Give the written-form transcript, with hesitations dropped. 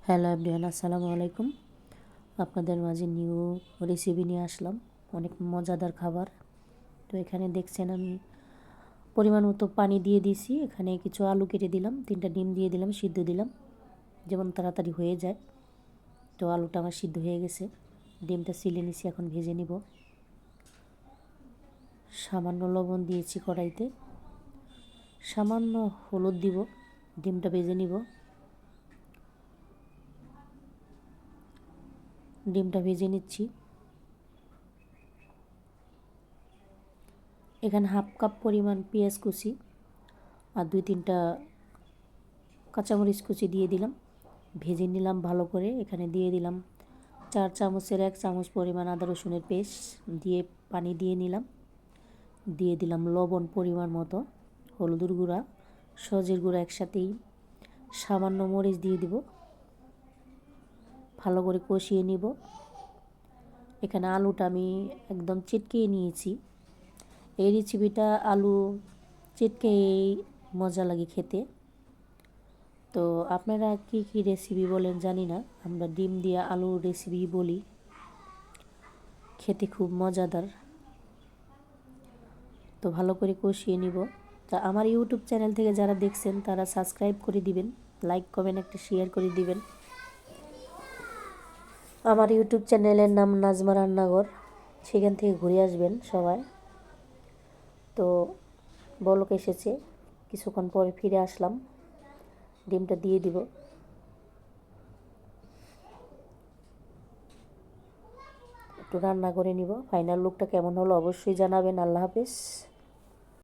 Hello everyone, আসসালামু আলাইকুম। আপনাদের মাঝে নিউ রেসিপি নিয়ে আসলাম, অনেক মজাদার খাবার। তো এখানে দেখছেন আমি পরিমাণ মতো পানি দিয়ে দিয়েছি। এখানে কিছু আলু কেটে দিলাম, 3টা ডিম দিয়ে দিলাম, সিদ্ধ দিলাম যেমন তাড়াতাড়ি হয়ে যায়। তো আলুটা আমার সিদ্ধ হয়ে গেছে, ডিমটা সিলে নিছি, এখন ভেজে নিব। সামান্য লবণ দিয়েছি কড়াইতে, সামান্য হলুদ দিব, ডিমটা ভেজে নিব। ডিমটা ভেজে নিচ্ছি। এখানে হাফ কাপ পরিমাণ পেঁয়াজ কুচি আর 2-3টা কাঁচামরিচ কুচি দিয়ে দিলাম, ভেজে নিলাম ভালো করে। এখানে দিয়ে দিলাম 4 চামচের 1 চামচ পরিমাণ আদা রসুনের পেস্ট দিয়ে পানি দিয়ে নিলাম। দিয়ে দিলাম লবণ পরিমাণ মতো, হলুদের গুঁড়া, সজের গুঁড়া একসাথেই, সামান্য মরিচ দিয়ে দিব। ভালো করে কষিয়ে নিব। এখানে আলুটা আমি একদম চিটকিয়ে নিয়েছি। এই রেসিপিটা আলু চিটকেই মজা লাগে খেতে। তো আপনারা কি কি রেসিপি বলেন জানি না, আমরা ডিম দিয়ে আলুর রেসিপি বলি, খেতে খুব মজাদার। তো ভালো করে কষিয়ে নিব। তা আমার ইউটিউব চ্যানেল থেকে যারা দেখছেন তারা সাবস্ক্রাইব করে দিবেন, লাইক কমেন্ট একটা শেয়ার করে দিবেন। আমার ইউটিউব চ্যানেলের নাম নাজমা রান্নাঘর, সেখান থেকে ঘুরে আসবেন সবাই। তো বলক এসেছে, কিছুক্ষণ পরে ফিরে আসলাম, ডিমটা দিয়ে দিব। একটু রান্না করে নিব। ফাইনাল লুকটা কেমন হলো অবশ্যই জানাবেন। আল্লাহ হাফেজ।